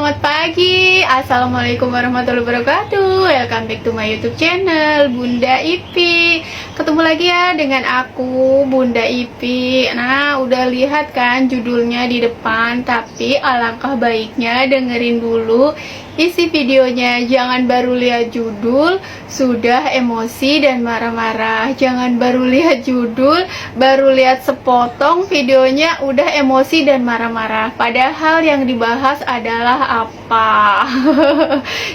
selamat pagi. Assalamualaikum warahmatullahi wabarakatuh. Welcome back to my YouTube channel Bunda Ipi. Ketemu lagi ya dengan aku, Bunda Ipi. Nah, udah lihat kan judulnya di depan, tapi alangkah baiknya dengerin dulu isi videonya. Jangan baru lihat judul sudah emosi dan marah-marah. Jangan baru lihat judul, baru lihat sepotong videonya udah emosi dan marah-marah. Padahal yang dibahas adalah apa?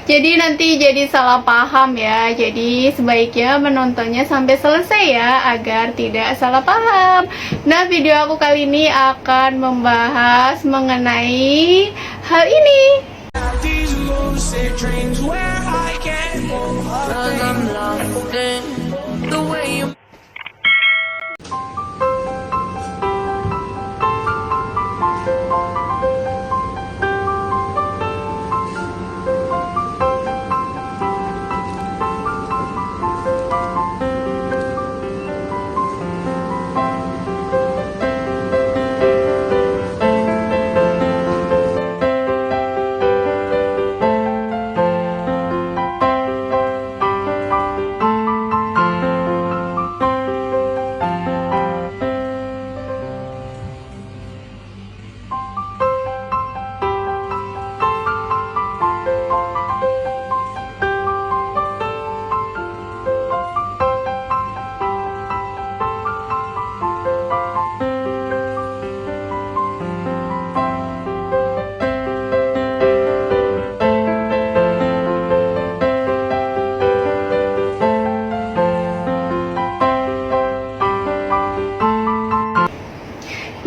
Jadi nanti jadi salah paham ya. Jadi sebaiknya menontonnya sampai selesai ya, agar tidak salah paham. Nah, video aku kali ini akan membahas mengenai hal ini. These lucid dreams where I can't move a thing. I'm lost in the way you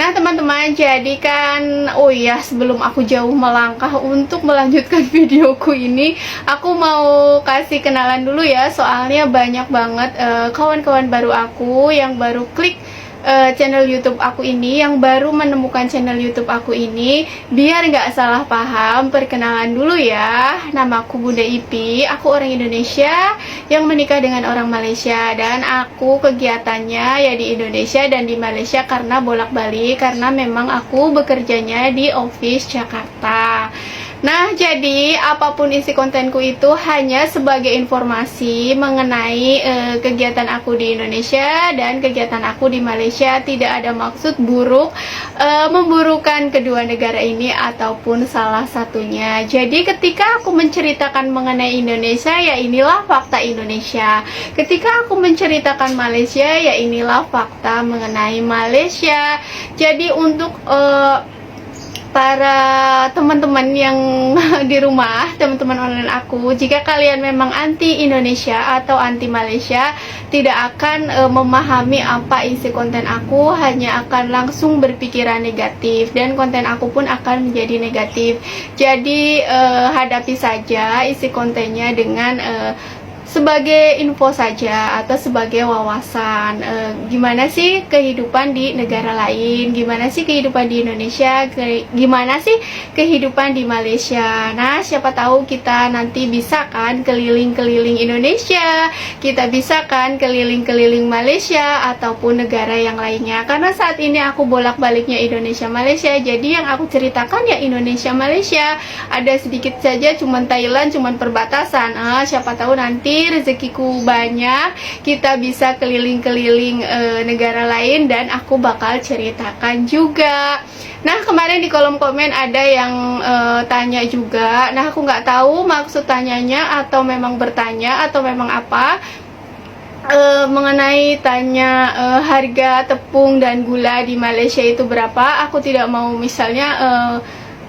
Nah teman-teman, jadi kan, oh iya, sebelum aku jauh melangkah untuk melanjutkan videoku ini, aku mau kasih kenalan dulu ya. Soalnya banyak banget kawan-kawan baru aku yang baru klik channel YouTube aku ini, yang baru menemukan channel YouTube aku ini. Biar nggak salah paham, perkenalan dulu ya. Nama aku Bunda Ipi, aku orang Indonesia yang menikah dengan orang Malaysia, dan aku kegiatannya ya di Indonesia dan di Malaysia karena bolak-balik, karena memang aku bekerjanya di office Jakarta. Nah, jadi apapun isi kontenku itu hanya sebagai informasi mengenai kegiatan aku di Indonesia dan kegiatan aku di Malaysia. Tidak ada maksud buruk, memburukan kedua negara ini ataupun salah satunya. Jadi ketika aku menceritakan mengenai Indonesia, ya inilah fakta Indonesia. Ketika aku menceritakan Malaysia, ya inilah fakta mengenai Malaysia. Jadi untuk para teman-teman yang di rumah, teman-teman online aku, jika kalian memang anti Indonesia atau anti Malaysia, tidak akan memahami apa isi konten aku, hanya akan langsung berpikiran negatif, dan konten aku pun akan menjadi negatif. Jadi hadapi saja isi kontennya dengan sebagai info saja atau sebagai wawasan. Gimana sih kehidupan di negara lain, gimana sih kehidupan di Indonesia, gimana sih kehidupan di Malaysia. Nah, siapa tahu kita nanti bisa kan keliling-keliling Indonesia, kita bisa kan keliling-keliling Malaysia ataupun negara yang lainnya. Karena saat ini aku bolak-baliknya Indonesia Malaysia, jadi yang aku ceritakan ya Indonesia Malaysia. Ada sedikit saja cuman Thailand, cuman perbatasan. Siapa tahu nanti rezekiku banyak, kita bisa keliling-keliling negara lain, dan aku bakal ceritakan juga. Nah, kemarin di kolom komen ada yang tanya juga. Nah, aku nggak tahu maksud tanyanya, atau memang bertanya, atau memang apa, mengenai tanya harga tepung dan gula di Malaysia itu berapa. Aku tidak mau, misalnya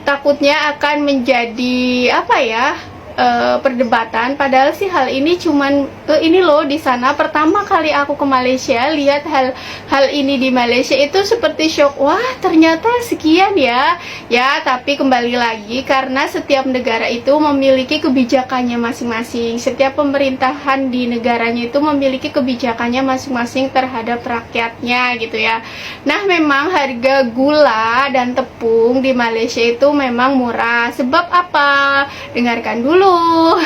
takutnya akan menjadi apa ya, perdebatan. Padahal sih hal ini cuman ini loh, di sana pertama kali aku ke Malaysia, lihat hal ini di Malaysia itu seperti shock. Wah, ternyata sekian ya. Ya, tapi kembali lagi, karena setiap negara itu memiliki kebijakannya masing-masing. Setiap pemerintahan di negaranya itu memiliki kebijakannya masing-masing terhadap rakyatnya gitu ya. Nah, memang harga gula dan tepung di Malaysia itu memang murah. Sebab apa? Dengarkan dulu dulu.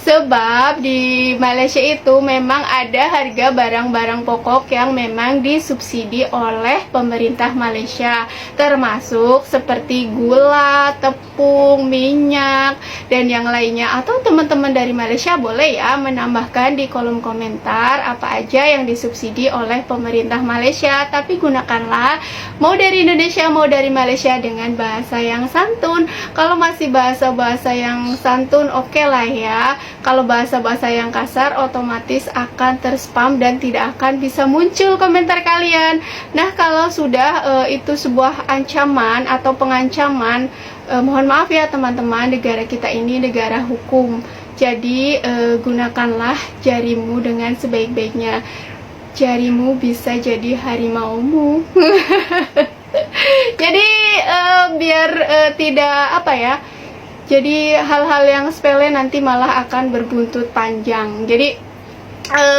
Sebab di Malaysia itu memang ada harga barang-barang pokok yang memang disubsidi oleh pemerintah Malaysia, termasuk seperti gula, tepung, minyak, dan yang lainnya. Atau teman-teman dari Malaysia boleh ya menambahkan di kolom komentar apa aja yang disubsidi oleh pemerintah Malaysia. Tapi gunakanlah mau dari Indonesia mau dari Malaysia dengan bahasa yang santun. Kalau masih bahasa-bahasa yang santun, oke lah ya. Kalau bahasa-bahasa yang kasar otomatis akan terspam dan tidak akan bisa muncul komentar kalian. Nah, kalau sudah itu sebuah ancaman atau pengancaman, mohon maaf ya teman-teman, negara kita ini negara hukum. Jadi gunakanlah jarimu dengan sebaik-baiknya. Jarimu bisa jadi harimaumu. Jadi biar tidak apa ya, jadi hal-hal yang sepele nanti malah akan berbuntut panjang. Jadi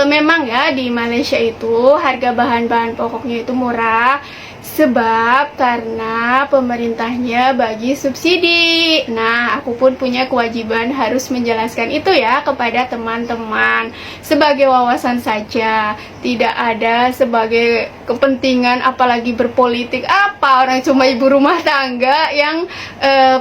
memang ya di Malaysia itu harga bahan-bahan pokoknya itu murah, sebab karena pemerintahnya bagi subsidi. Nah, aku pun punya kewajiban harus menjelaskan itu ya kepada teman-teman, sebagai wawasan saja, tidak ada sebagai kepentingan apalagi berpolitik apa. Orang cuma ibu rumah tangga yang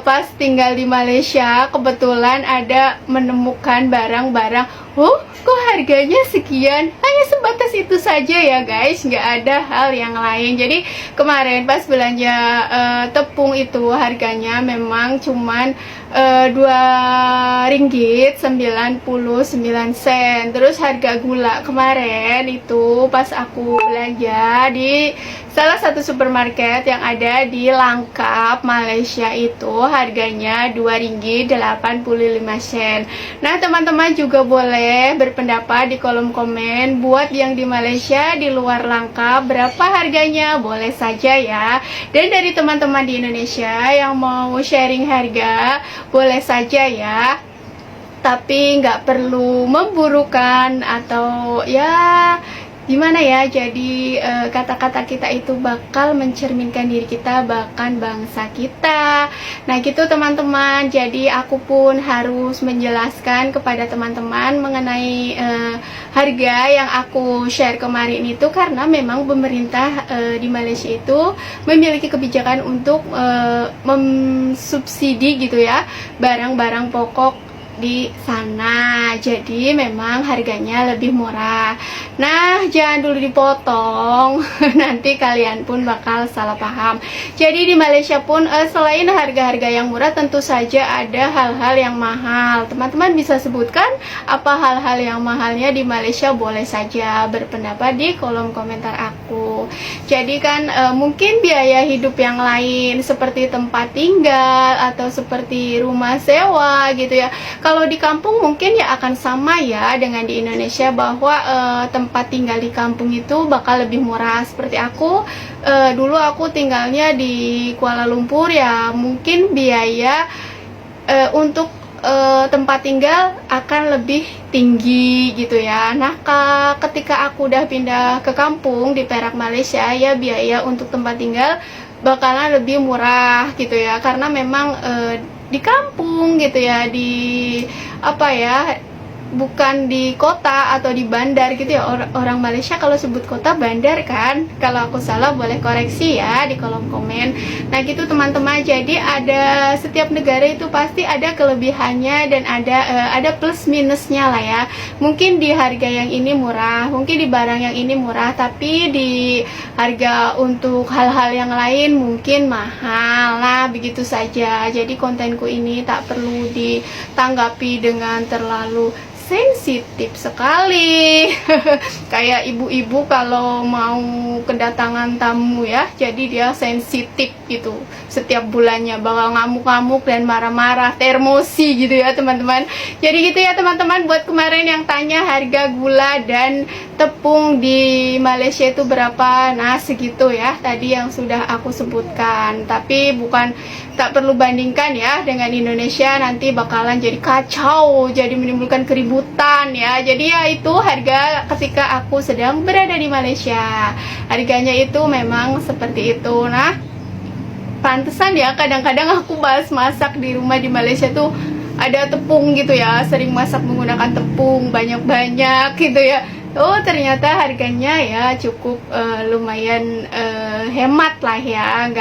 pas tinggal di Malaysia kebetulan ada menemukan barang-barang, oh kok harganya sekian, hanya sebatas itu saja ya guys, nggak ada hal yang lain. Jadi kemarin pas belanja tepung itu harganya memang cuman RM2.99. Terus harga gula kemarin itu pas aku belanja di salah satu supermarket yang ada di Langkap, Malaysia itu harganya RM2.85. Nah, teman-teman juga boleh berpendapat di kolom komen, buat yang di Malaysia di luar Langkap berapa harganya, boleh saja ya. Dan dari teman-teman di Indonesia yang mau sharing harga, boleh saja ya, tapi nggak perlu memburukan atau ya gimana ya. Jadi kata-kata kita itu bakal mencerminkan diri kita, bahkan bangsa kita. Nah gitu teman-teman, jadi aku pun harus menjelaskan kepada teman-teman mengenai harga yang aku share kemarin itu, karena memang pemerintah di Malaysia itu memiliki kebijakan untuk mensubsidi gitu ya barang-barang pokok di sana. Jadi memang harganya lebih murah. Nah, jangan dulu dipotong. Nanti kalian pun bakal salah paham. Jadi di Malaysia pun selain harga-harga yang murah, tentu saja ada hal-hal yang mahal. Teman-teman bisa sebutkan apa hal-hal yang mahalnya di Malaysia? Boleh saja berpendapat di kolom komentar aku. Jadi kan mungkin biaya hidup yang lain seperti tempat tinggal atau seperti rumah sewa gitu ya. Kalau di kampung mungkin ya akan sama ya dengan di Indonesia, bahwa tempat tinggal di kampung itu bakal lebih murah. Seperti aku, dulu aku tinggalnya di Kuala Lumpur ya, mungkin biaya untuk tempat tinggal akan lebih tinggi gitu ya. Nah, ketika aku udah pindah ke kampung di Perak, Malaysia ya, biaya untuk tempat tinggal bakalan lebih murah gitu ya, karena memang di kampung gitu ya, di apa ya, bukan di kota atau di bandar gitu ya. Orang Malaysia kalau sebut kota bandar kan. Kalau aku salah boleh koreksi ya di kolom komen. Nah gitu teman-teman, jadi ada setiap negara itu pasti ada kelebihannya dan ada plus minusnya lah ya. Mungkin di harga yang ini murah, mungkin di barang yang ini murah, tapi di harga untuk hal-hal yang lain mungkin mahal. Nah begitu saja. Jadi kontenku ini tak perlu ditanggapi dengan terlalu sensitif sekali. Kayak ibu-ibu kalau mau kedatangan tamu ya, jadi dia sensitif gitu. Setiap bulannya bakal ngamuk-ngamuk dan marah-marah, termosi gitu ya teman-teman. Jadi gitu ya teman-teman, buat kemarin yang tanya harga gula dan tepung di Malaysia itu berapa, nah segitu ya tadi yang sudah aku sebutkan. Tapi bukan, tak perlu bandingkan ya dengan Indonesia, nanti bakalan jadi kacau, jadi menimbulkan keributan ya. Jadi ya itu harga ketika aku sedang berada di Malaysia, harganya itu memang seperti itu. Nah pantesan ya kadang-kadang aku bahas masak di rumah di Malaysia tuh ada tepung gitu ya, sering masak menggunakan tepung banyak-banyak gitu ya. Oh ternyata harganya ya cukup lumayan hemat lah ya,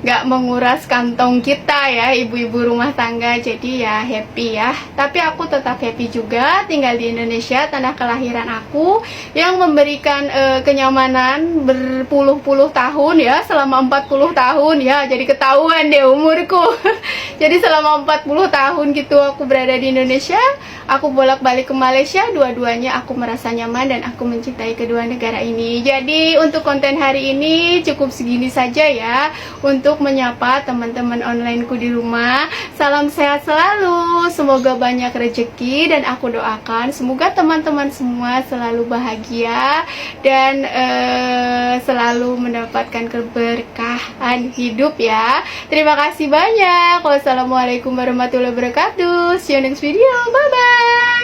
nggak menguras kantong kita ya ibu-ibu rumah tangga. Jadi ya happy ya. Tapi aku tetap happy juga tinggal di Indonesia, tanah kelahiran aku, yang memberikan kenyamanan berpuluh-puluh tahun ya, selama 40 tahun ya. Jadi ketahuan deh umurku. Jadi selama 40 tahun gitu aku berada di Indonesia, aku bolak-balik ke Malaysia, dua-duanya aku merasa nyaman dan aku mencintai kedua negara ini. Jadi untuk konten hari ini cukup segini saja ya, untuk menyapa teman-teman onlineku di rumah. Salam sehat selalu, semoga banyak rezeki, dan aku doakan semoga teman-teman semua selalu bahagia dan selalu mendapatkan keberkahan hidup ya. Terima kasih banyak. Wassalamualaikum warahmatullahi wabarakatuh. See you next video. Bye bye.